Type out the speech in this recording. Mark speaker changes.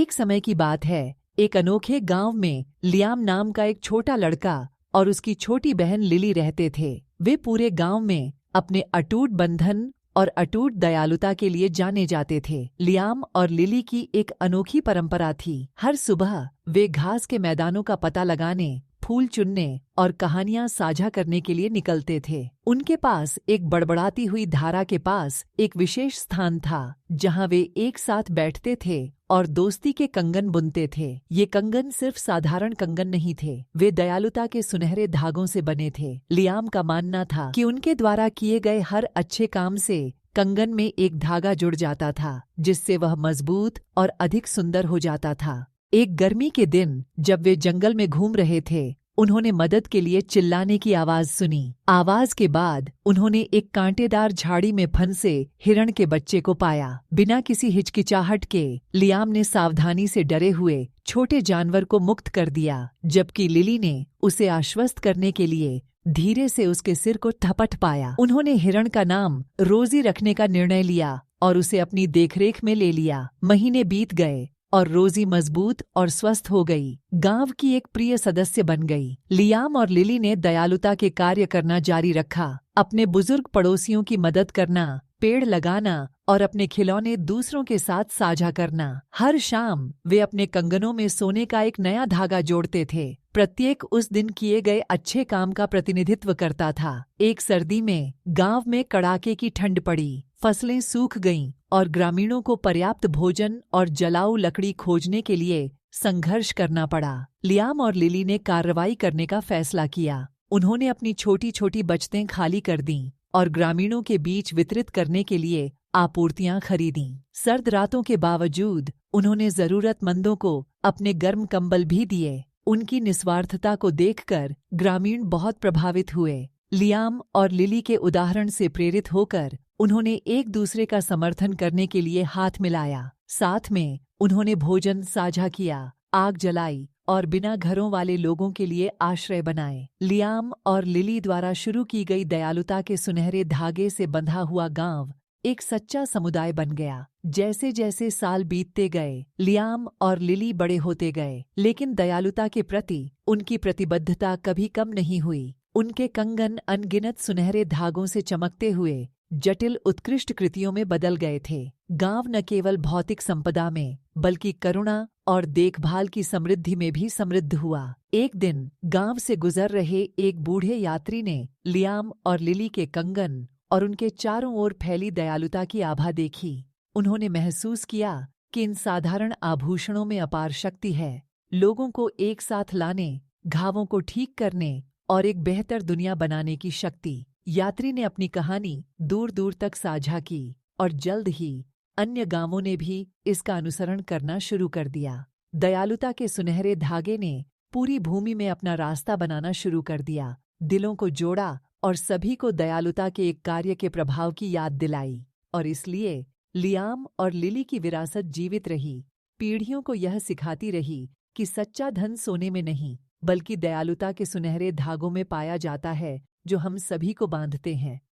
Speaker 1: एक समय की बात है, एक अनोखे गांव में लियाम नाम का एक छोटा लड़का और उसकी छोटी बहन लिली रहते थे। वे पूरे गांव में अपने अटूट बंधन और अटूट दयालुता के लिए जाने जाते थे। लियाम और लिली की एक अनोखी परंपरा थी। हर सुबह वे घास के मैदानों का पता लगाने, फूल चुनने और कहानियां साझा करने के लिए निकलते थे। उनके पास एक बड़बड़ाती हुई धारा के पास एक विशेष स्थान था, जहां वे एक साथ बैठते थे और दोस्ती के कंगन बुनते थे। ये कंगन सिर्फ साधारण कंगन नहीं थे, वे दयालुता के सुनहरे धागों से बने थे। लियाम का मानना था कि उनके द्वारा किए गए हर अच्छे काम से कंगन में एक धागा जुड़ जाता था, जिससे वह मजबूत और अधिक सुंदर हो जाता था। एक गर्मी के दिन जब वे जंगल में घूम रहे थे, उन्होंने मदद के लिए चिल्लाने की आवाज सुनी। आवाज के बाद उन्होंने एक कांटेदार झाड़ी में फंसे हिरण के बच्चे को पाया। बिना किसी हिचकिचाहट के लियाम ने सावधानी से डरे हुए छोटे जानवर को मुक्त कर दिया, जबकि लिली ने उसे आश्वस्त करने के लिए धीरे से उसके सिर को थपथ पाया। उन्होंने हिरण का नाम रोजी रखने का निर्णय लिया और उसे अपनी देखरेख में ले लिया। महीने बीत गए और रोजी मजबूत और स्वस्थ हो गई। गांव की एक प्रिय सदस्य बन गई। लियाम और लिली ने दयालुता के कार्य करना जारी रखा, अपने बुजुर्ग पड़ोसियों की मदद करना, पेड़ लगाना और अपने खिलौने दूसरों के साथ साझा करना। हर शाम वे अपने कंगनों में सोने का एक नया धागा जोड़ते थे। प्रत्येक उस दिन किए गए अच्छे काम का प्रतिनिधित्व करता था। एक सर्दी में गांव में कड़ाके की ठंड पड़ी, फसलें सूख गईं और ग्रामीणों को पर्याप्त भोजन और जलाऊ लकड़ी खोजने के लिए संघर्ष करना पड़ा। लियाम और लिली ने कार्रवाई करने का फैसला किया। उन्होंने अपनी छोटी छोटी बचतें खाली कर दीं और ग्रामीणों के बीच वितरित करने के लिए आपूर्तियां खरीदीं। सर्द रातों के बावजूद उन्होंने जरूरतमंदों को अपने गर्म कंबल भी दिए। उनकी निस्वार्थता को देखकर ग्रामीण बहुत प्रभावित हुए। लियाम और लिली के उदाहरण से प्रेरित होकर उन्होंने एक दूसरे का समर्थन करने के लिए हाथ मिलाया। साथ में उन्होंने भोजन साझा किया, आग जलाई और बिना घरों वाले लोगों के लिए आश्रय बनाए। लियाम और लिली द्वारा शुरू की गई दयालुता के सुनहरे धागे से बंधा हुआ गांव एक सच्चा समुदाय बन गया। जैसे जैसे साल बीतते गए, लियाम और लिली बड़े होते गए, लेकिन दयालुता के प्रति उनकी प्रतिबद्धता कभी कम नहीं हुई। उनके कंगन अनगिनत सुनहरे धागों से चमकते हुए जटिल उत्कृष्ट कृतियों में बदल गए थे। गांव न केवल भौतिक संपदा में बल्कि करुणा और देखभाल की समृद्धि में भी समृद्ध हुआ। एक दिन गांव से गुजर रहे एक बूढ़े यात्री ने लियाम और लिली के कंगन और उनके चारों ओर फैली दयालुता की आभा देखी। उन्होंने महसूस किया कि इन साधारण आभूषणों में अपार शक्ति है, लोगों को एक साथ लाने, घावों को ठीक करने और एक बेहतर दुनिया बनाने की शक्ति। यात्री ने अपनी कहानी दूर दूर तक साझा की और जल्द ही अन्य गांवों ने भी इसका अनुसरण करना शुरू कर दिया। दयालुता के सुनहरे धागे ने पूरी भूमि में अपना रास्ता बनाना शुरू कर दिया, दिलों को जोड़ा और सभी को दयालुता के एक कार्य के प्रभाव की याद दिलाई। और इसलिए लियाम और लिली की विरासत जीवित रही, पीढ़ियों को यह सिखाती रही कि सच्चा धन सोने में नहीं बल्कि दयालुता के सुनहरे धागों में पाया जाता है, जो हम सभी को बांधते हैं।